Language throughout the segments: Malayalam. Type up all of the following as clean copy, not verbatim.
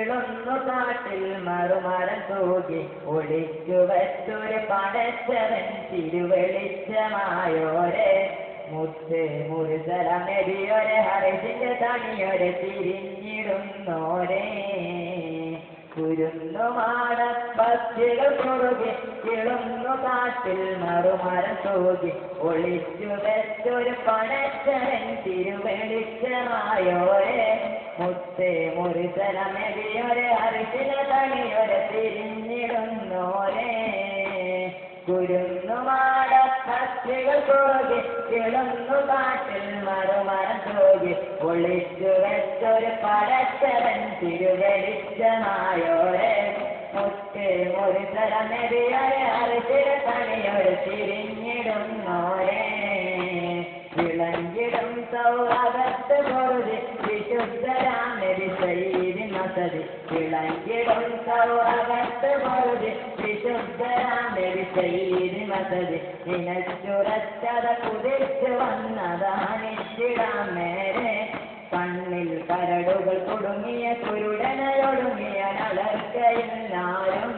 കിളുന്നു കാട്ടിൽ മറുമരം തൂകി ഒളിച്ചു വച്ചൊരു പടച്ചവൻ തിരുവെളിച്ചമായോരെ മുത്ത് മുറുസലമെതിയൊരെ ഹരിസിന്റെ തണിയൊരെ തിരിഞ്ഞിടുന്നോരേ കുരുന്നു മാടപ്പക്ഷികൾ കുറുകി കിളുന്നു കാട്ടിൽ മറുമരം തൂകി ഒളിച്ചു വെച്ചൊരു പടച്ചവൻ തിരുവെളിച്ചമായോരെ മുത്തേ മുറിസലമെതിയൊരെ ഹരിസിന്റെ തണിയൊരെ തിരിഞ്ഞിടുന്നോരേ കുരുന്നു മാടപ്പക്ഷികൾ കുറുകി കിളുന്നു കാട്ടിൽ മറുമരം തൂകി ഒളിച്ചു വെച്ചൊരു പടച്ചവൻ തിരുവെളിച്ചമായോരെ മുത്ത് മുറിസലമെതിയൊരെ ഹരിസിന്റെ തണിയൊരെ തിരിഞ്ഞിടുന്നോരേ വിളങ്ങിടും സൗരകത്ത് പൊറുതി വിശുദ്ധരാമരി സൈരി മസതി വിളങ്ങിടും സൗരകത്ത് പൊറുതി വിശുദ്ധരാമരി സൈരി മസതി നിനച്ചുറച്ചത കുതിച്ചു വന്നതാനിച്ചിടാം നേരെ കണ്ണിൽ കരടുകൾ കുടുങ്ങിയ കുരുടനയൊടുങ്ങിയ അലർക്കയില്ലാരും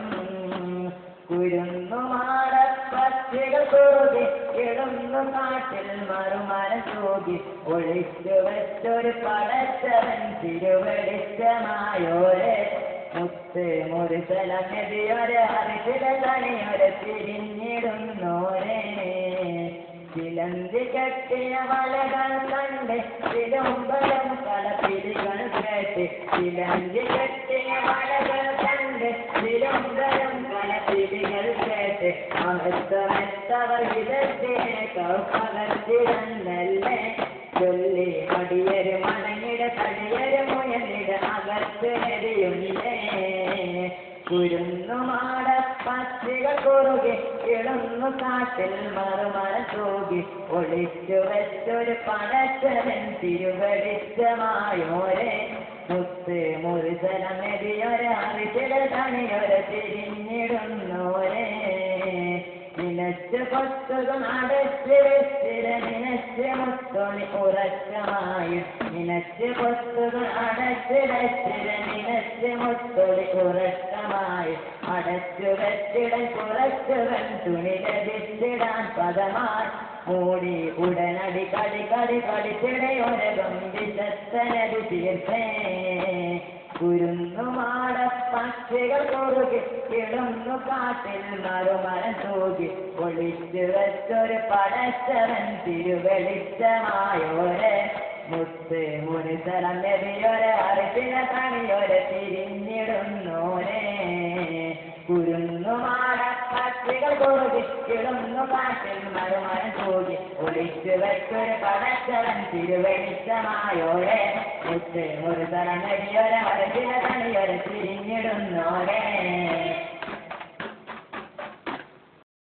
കുരുന്നു മാടപ്പക്ഷികൾ കുറുകി കിളുന്നു കാട്ടിൽ മറുമരം തൂകി ഒളിച്ചു വെച്ചൊരു പടച്ചവൻ തിരുവെളിച്ചമായോരെ മുത്ത് മുറിസലമെതിയൊരെ ഹരിസിലെ തണിയൊരെ തിരിഞ്ഞിടുന്നോരേ ചിലന്തി കെട്ടിയ വലകൾ കണ്ട് തിരുമ്പലം കളപ്പിരികൾ കേട്ട് ചിലന്തി കെട്ടിയ വലകൾ കണ്ട് തിരുമ്പലം കളപ്പിരികൾ കേട്ട് അമൃതമെത്തവർ വിധത്തിനെ കൗപ്പകർത്തിടന്നല്ലേ ചൊല്ലി മടിയര് മണങ്ങിട തടിയര് മുയലിട അകത്ത് എരിയുന്നില്ലേ കുരുന്നു മാടപ്പക്ഷികൾ കുറുകി കിളുന്നു കാട്ടിൽ മറുമരം തൂകി ഒളിച്ചു വെച്ചൊരു പടച്ചവൻ തിരുവെളിച്ചമായോരെ മുത്ത് മുറിസലമെതിയൊരെ ഹരിസിലെ തണിയൊരെ തിരിഞ്ഞിടുന്നോരേ നിനച്ച് കൊത്തുകൾ അടച്ച് വെച്ചിര നിനച്ച് മുത്തൊളി ഉറക്കമായും നിനച്ച് കൊത്തുകൾ അടച്ച് വെച്ചിര നിനച്ച് മുത്തൊളി ഉറക്കമായും അടച്ചു വെച്ചിടൻ കുറച്ചുവൻ തുണി ലഭിച്ചിടാൻ പദമായി മൂടി ഉടനടി കളി കളി കളിച്ചിടയൊരകം വിശത്തനടി തീർത്തേ കുരുന്നു മാടപ്പക്ഷികൾ കുറുകി കിളുന്നു കാട്ടിൽ മറുമരം തൂകി ഒളിച്ചു വെച്ചൊരു പടച്ചവൻ തിരുവെളിച്ചമായോരെ മുത്ത് മുറിസലമെതിയൊരെ ഹരിസിലെ തണിയൊരെ തിരിഞ്ഞിടുന്നോരേ കുരുന്നു മാടപ്പക്ഷികൾ കുറുകി കിളുന്നു കാട്ടിൽ മറുമരം തൂകി ഒളിച്ചു വെച്ചൊരു പടച്ചവൻ തിരുവെളിച്ചമായോരെ മുത്ത് മുറിസലമെതിയൊരെ ഹരിസിലെ തണി